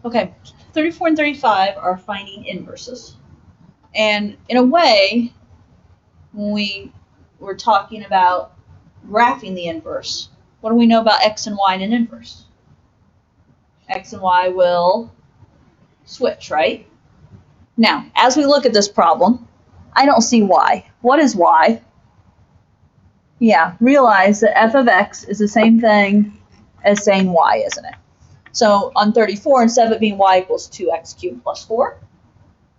Okay, 34 and 35 are finding inverses. And in a way, when we were talking about graphing the inverse, what do we know about x and y in an inverse? X and y will switch, right? Now, as we look at this problem, I don't see y. What is y? Yeah, realize that f of x is the same thing as saying y, isn't it? So on 34, instead of it being y equals 2x cubed plus 4,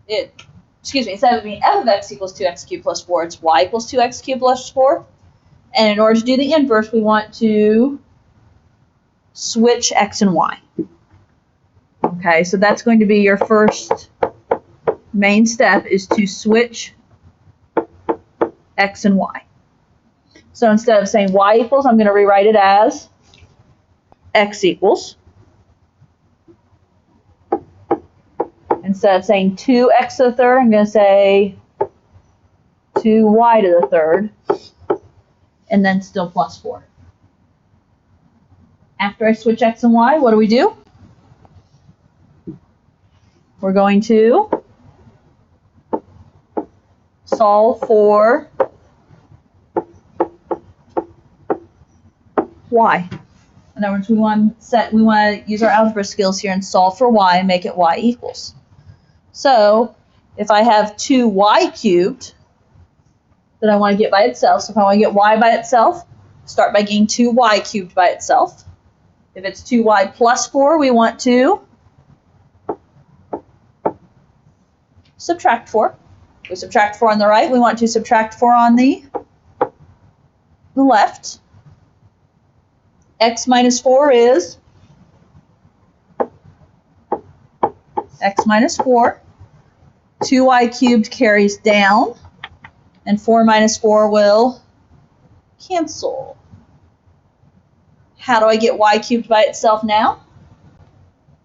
instead of it being f of x equals 2x cubed plus 4, it's y equals 2x cubed plus 4. And in order to do the inverse, we want to switch x and y. Okay, so that's going to be your first main step, is to switch x and y. So instead of saying y equals, I'm going to rewrite it as x equals. Instead of saying 2x to the third, I'm going to say 2y to the third, and then still plus 4. After I switch x and y, what do? We're going to solve for y. In other words, we want to use our algebra skills here and solve for y and make it y equals. So if I have 2y cubed that I want to get by itself, so if I want to get y by itself, start by getting 2y cubed by itself. If it's 2y plus 4, we want to subtract 4. We subtract 4 on the right, we want to subtract 4 on the left. X minus 4 is x minus 4. 2y cubed carries down, and 4 minus 4 will cancel. How do I get y cubed by itself now?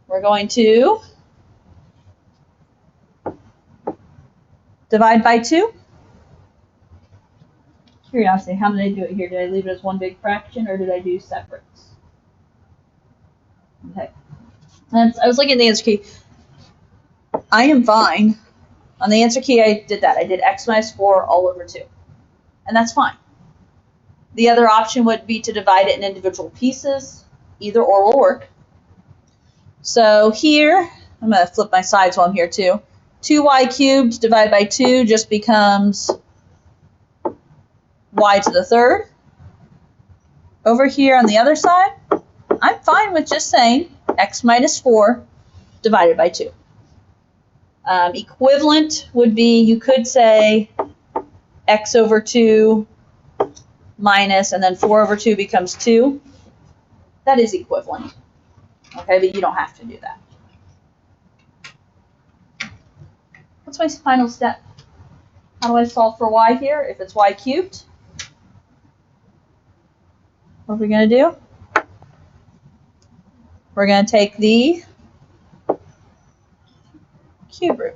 We're going to divide by 2. Curiosity, how did I do it here? Did I leave it as one big fraction, or did I do separates? Okay. And I was looking at the answer key. I am fine. On the answer key, I did that. I did x minus 4 all over 2. And that's fine. The other option would be to divide it in individual pieces. Either or will work. So here, I'm going to flip my sides while I'm here too. 2y cubed divided by 2 just becomes y to the third. Over here on the other side, I'm fine with just saying x minus 4 divided by 2. Equivalent would be, you could say x over 2 minus, and then 4 over 2 becomes 2. That is equivalent. Okay, but you don't have to do that. What's my final step? How do I solve for y here? If it's y cubed, what are we going to do? We're going to take the cube root.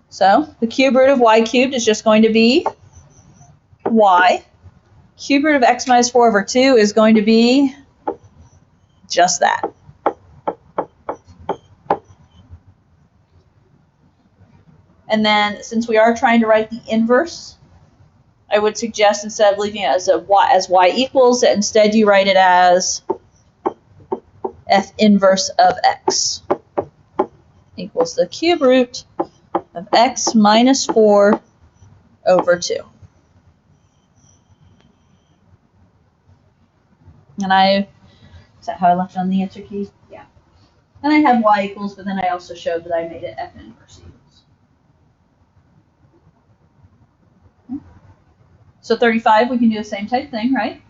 So the cube root of y cubed is just going to be y. Cube root of x minus 4 over 2 is going to be just that. And then since we are trying to write the inverse, I would suggest instead of leaving it as y equals, that instead you write it as f inverse of x equals the cube root of x minus 4 over 2. And is that how I left it on the answer key? Yeah. And I have y equals, but then I also showed that I made it f inverse equals. So 35, we can do the same type thing, right?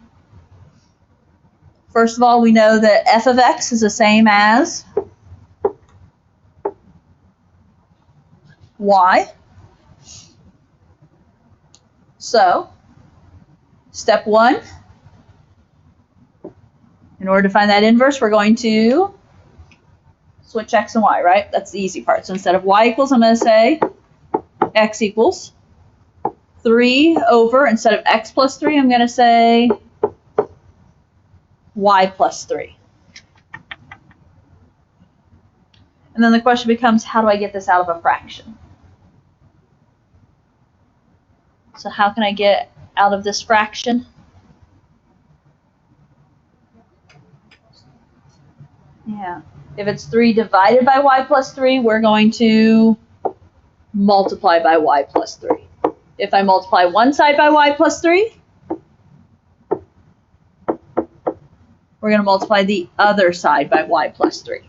First of all, we know that f of x is the same as y. So, step 1, in order to find that inverse, we're going to switch x and y, right? That's the easy part. So instead of y equals, I'm going to say x equals 3 over, instead of x plus 3, I'm going to say y plus 3. And then the question becomes, how do I get this out of a fraction? So how can I get out of this fraction? Yeah. If it's 3 divided by y plus 3, we're going to multiply by y plus 3. If I multiply one side by y plus 3, we're going to multiply the other side by y plus 3.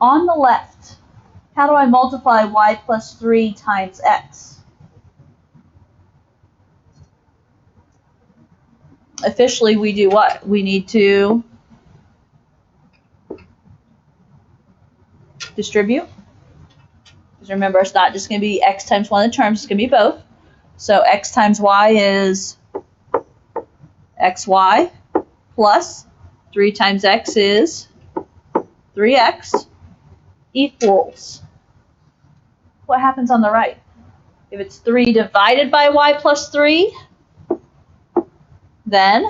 On the left, how do I multiply y plus 3 times x? Officially, we do what? We need to distribute. Because remember, it's not just going to be x times one of the terms, it's going to be both. So x times y is xy plus 3 times x is 3x equals, what happens on the right? If it's 3 divided by y plus 3, then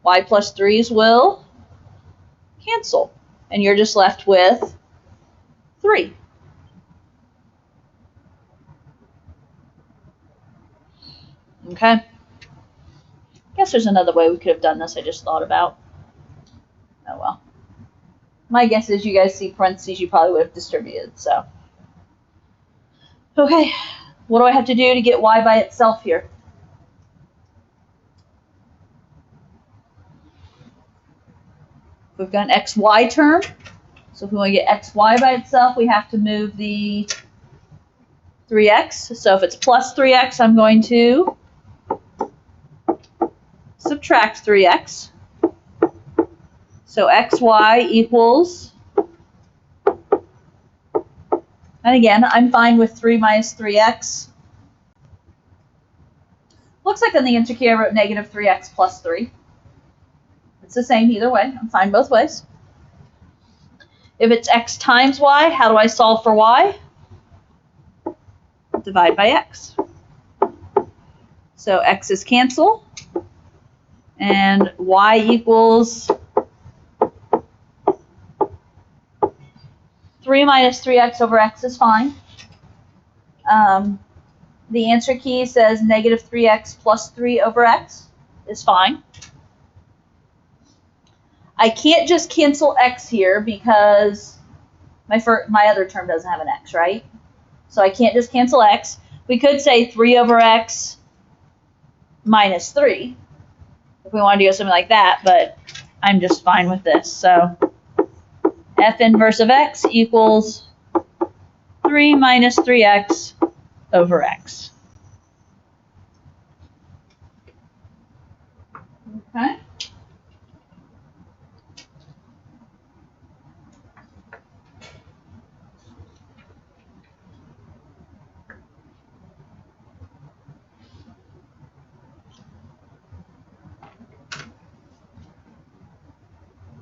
y plus 3's will cancel. And you're just left with 3. Okay. Guess there's another way we could have done this I just thought about. Oh well. My guess is you guys see parentheses, you probably would have distributed, so. Okay, what do I have to do to get y by itself here? We've got an xy term, so if we want to get xy by itself, we have to move the 3x. So if it's plus 3x, I'm going to subtract 3x. So xy equals, and again, I'm fine with 3 minus 3x. Looks like on the answer key I wrote negative 3x plus 3. It's the same either way. I'm fine both ways. If it's x times y, how do I solve for y? Divide by x. So x's cancel, and y equals 3 minus 3x over x is fine. The answer key says negative 3x plus 3 over x is fine. I can't just cancel x here because my other term doesn't have an x, right? So I can't just cancel x. We could say 3 over x minus 3 if we wanted to go something like that, but I'm just fine with this. So f inverse of x equals 3 minus 3x over x. Okay.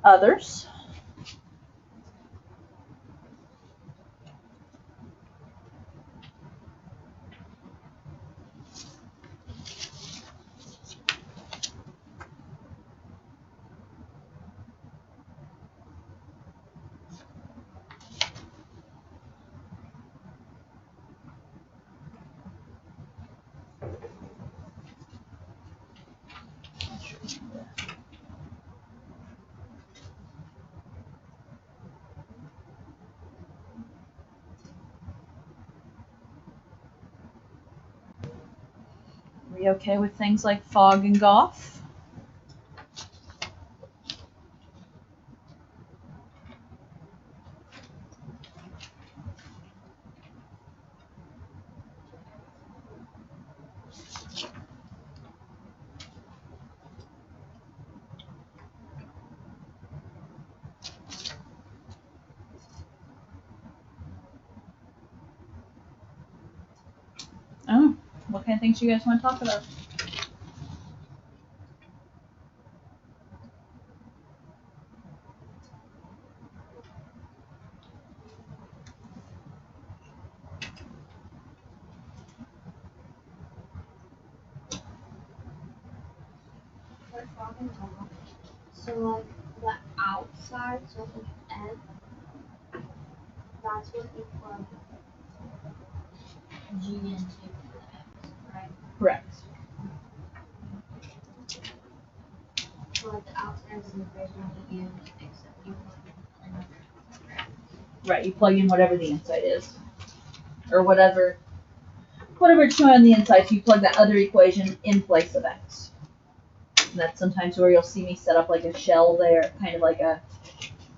Others. Are we okay with things like fog and Goff? Oh, what kind of things do you guys want to talk about? for frog and dog. So like the outside, so like F, that's what you plug G into for the X, right? Correct. So like the outside is the equation you use, except you plug another graph. Right, you plug in whatever the inside is. Or whatever it's showing on the inside, so you plug that other equation in place of X. And that's sometimes where you'll see me set up like a shell there, kind of like a,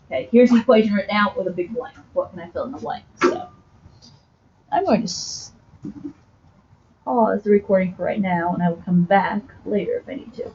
okay, here's the equation written out with a big blank. What can I fill in the blank? So I'm going to pause the recording for right now, and I will come back later if I need to.